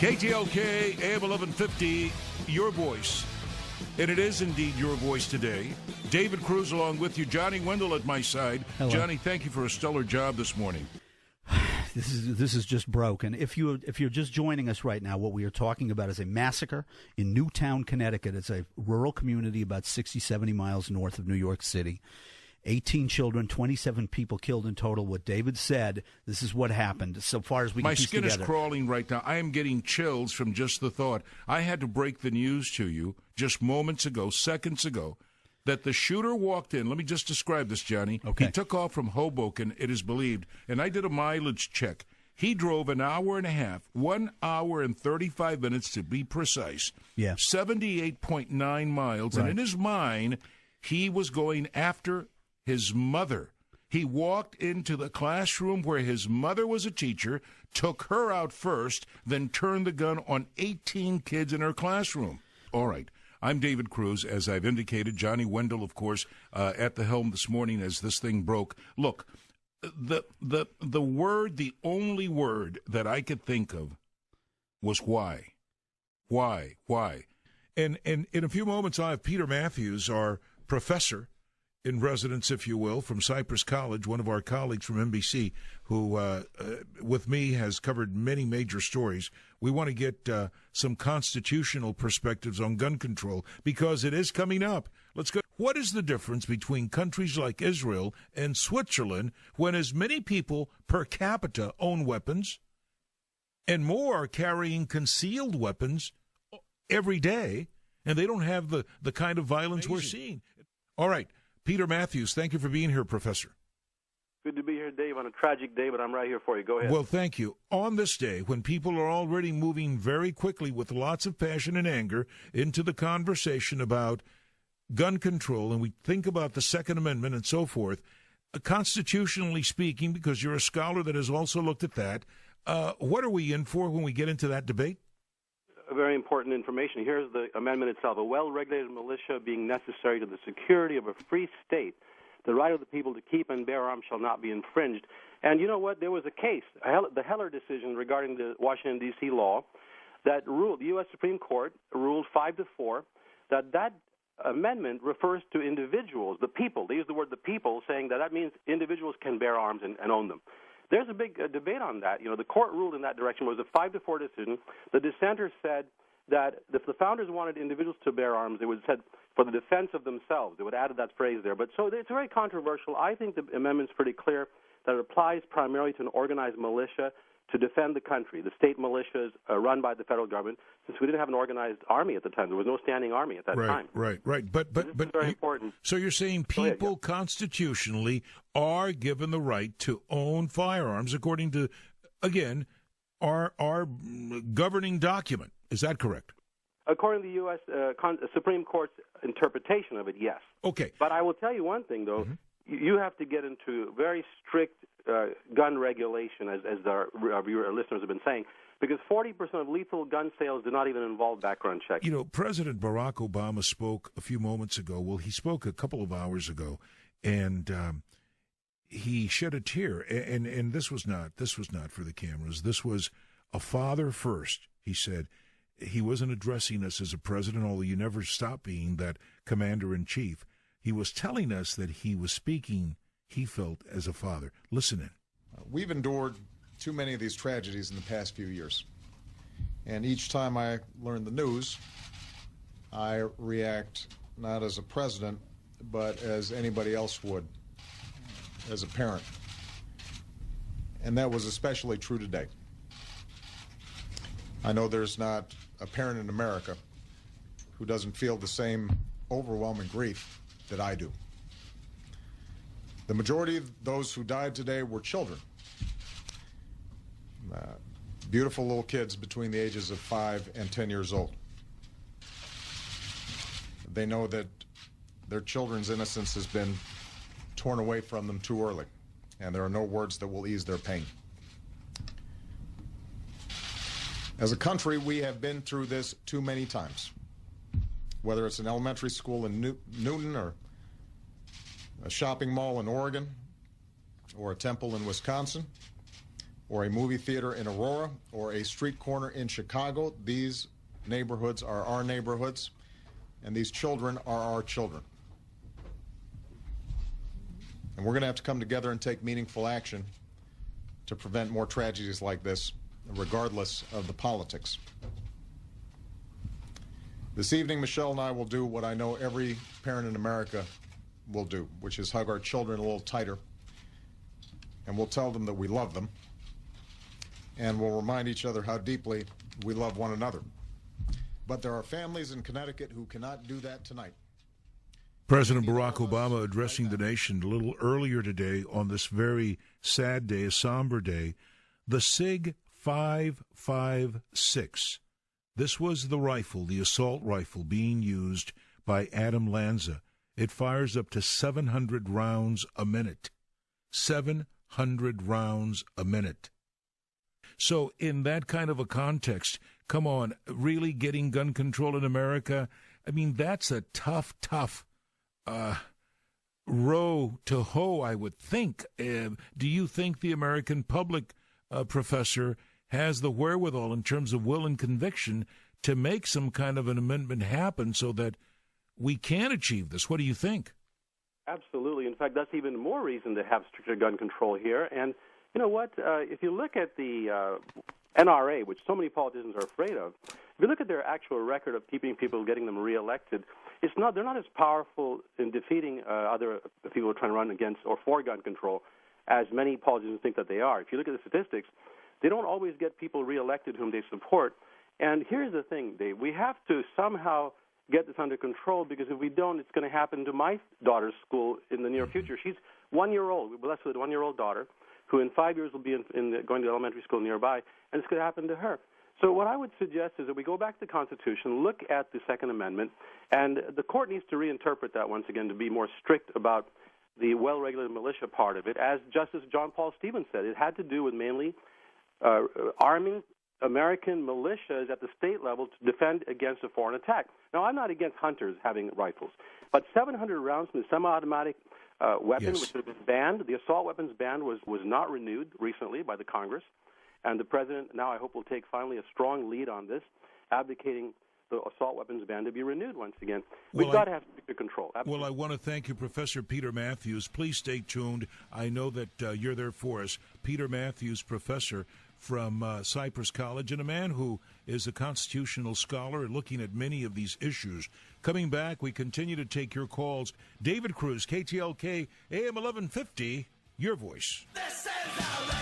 KTLK AM 1150, your voice. And it is indeed your voice today. David Cruz along with you. Johnny Wendell at my side. Hello. Johnny, thank you for a stellar job this morning. This is just broken. If you're just joining us right now, what we are talking about is a massacre in Newtown, Connecticut. It's a rural community about 60, 70 miles north of New York City. 18 children, 27 people killed in total. What David said, this is what happened. So far as we can piece together. My skin is crawling right now. I am getting chills from just the thought. I had to break the news to you just moments ago, seconds ago, that the shooter walked in. Let me just describe this, Johnny. Okay. He took off from Hoboken, it is believed, and I did a mileage check. He drove an hour and a half, 1 hour and 35 minutes to be precise. Yeah. 78.9 miles. Right. And in his mind, he was going after his mother. He walked into the classroom where his mother was a teacher, took her out first, then turned the gun on 18 kids in her classroom. All right. I'm David Cruz, as I've indicated. Johnny Wendell, of course, at the helm this morning as this thing broke. Look, the only word that I could think of was why. Why? And in a few moments, I have Peter Mathews, our professor in residence, if you will, from Cypress College, one of our colleagues from NBC, who, with me, has covered many major stories. We want to get some constitutional perspectives on gun control because it is coming up. Let's go. What is the difference between countries like Israel and Switzerland when as many people per capita own weapons and more are carrying concealed weapons every day, and they don't have the kind of violence we're seeing? All right. Peter Mathews, thank you for being here, Professor. Good to be here, Dave, on a tragic day, but I'm right here for you. Go ahead. Well, thank you. On this day, when people are already moving very quickly with lots of passion and anger into the conversation about gun control, and we think about the Second Amendment and so forth, constitutionally speaking, because you're a scholar that has also looked at that, what are we in for when we get into that debate? Very important information. Here's the amendment itself. A well-regulated militia being necessary to the security of a free state, the right of the people to keep and bear arms shall not be infringed. And you know what? There was a case, the Heller decision regarding the Washington, D.C. law that ruled, the U.S. Supreme Court ruled 5-4, that amendment refers to individuals, the people. They use the word the people, saying that means individuals can bear arms and own them. There's a big debate on that. You know, the court ruled in that direction. It was a 5-4 decision. The dissenters said that if the founders wanted individuals to bear arms, they would have said for the defense of themselves. They would have added that phrase there. But so it's very controversial. I think the amendment's pretty clear that it applies primarily to an organized militia to defend the country. The state militias run by the federal government, since we didn't have an organized army at the time. There was no standing army at that time. Right. But this is very important. So you're saying people constitutionally are given the right to own firearms according to, again, our governing document. Is that correct? According to the U.S. Supreme Court's interpretation of it, yes. Okay. But I will tell you one thing, though. You have to get into very strict gun regulation, as our listeners have been saying, because 40% of lethal gun sales do not even involve background checks. You know, President Barack Obama spoke a few moments ago. Well, he spoke a couple of hours ago, and he shed a tear. And this was not for the cameras. This was a father first. He said he wasn't addressing us as a president, although you never stop being that commander-in-chief. He was telling us that he was speaking, he felt, as a father. Listen in. We've endured too many of these tragedies in the past few years. And each time I learn the news, I react not as a president, but as anybody else would, as a parent. And that was especially true today. I know there's not a parent in America who doesn't feel the same overwhelming grief that I do. The majority of those who died today were children. Beautiful little kids between the ages of 5 and 10 years old. They know that their children's innocence has been torn away from them too early, and there are no words that will ease their pain. As a country, we have been through this too many times. Whether it's an elementary school in Newton or a shopping mall in Oregon or a temple in Wisconsin or a movie theater in Aurora or a street corner in Chicago. These neighborhoods are our neighborhoods, and these children are our children. And we're going to have to come together and take meaningful action to prevent more tragedies like this, regardless of the politics. This evening, Michelle and I will do what I know every parent in America will do, which is hug our children a little tighter, and we'll tell them that we love them, and we'll remind each other how deeply we love one another. But there are families in Connecticut who cannot do that tonight. President Barack Obama addressing the nation a little earlier today on this very sad day, a somber day, the SIG 556. This was the rifle, the assault rifle being used by Adam Lanza. It fires up to 700 rounds a minute. 700 rounds a minute. So in that kind of a context, come on, really getting gun control in America, I mean, that's a tough row to hoe, I would think. Do you think the American public, Professor, has the wherewithal in terms of will and conviction to make some kind of an amendment happen so that we can achieve this? What do you think? Absolutely. In fact, that's even more reason to have stricter gun control here. And you know what? If you look at the NRA, which so many politicians are afraid of, if you look at their actual record of keeping people, getting them reelected, they're not as powerful in defeating other people who are trying to run against or for gun control as many politicians think that they are. If you look at the statistics, they don't always get people reelected whom they support. And here's the thing, Dave. We have to somehow get this under control, because if we don't, it's going to happen to my daughter's school in the near future. She's 1 year old. We're blessed with a 1-year-old daughter who in 5 years will be going to elementary school nearby, and it's going to happen to her. So what I would suggest is that we go back to the Constitution, look at the Second Amendment, and the court needs to reinterpret that once again to be more strict about the well-regulated militia part of it. As Justice John Paul Stevens said, it had to do with mainly arming American militias at the state level to defend against a foreign attack. Now, I'm not against hunters having rifles, but 700 rounds from the semi-automatic weapon, which had been banned, the assault weapons ban was not renewed recently by the Congress, and the President now, I hope, will take finally a strong lead on this, advocating the assault weapons ban to be renewed once again. We've got to have stricter control. Absolutely. Well, I want to thank you, Professor Peter Mathews. Please stay tuned. I know that you're there for us. Peter Mathews, professor from Cypress College, and a man who is a constitutional scholar looking at many of these issues. Coming back, we continue to take your calls. David Cruz, KTLK AM 1150, your voice. This is our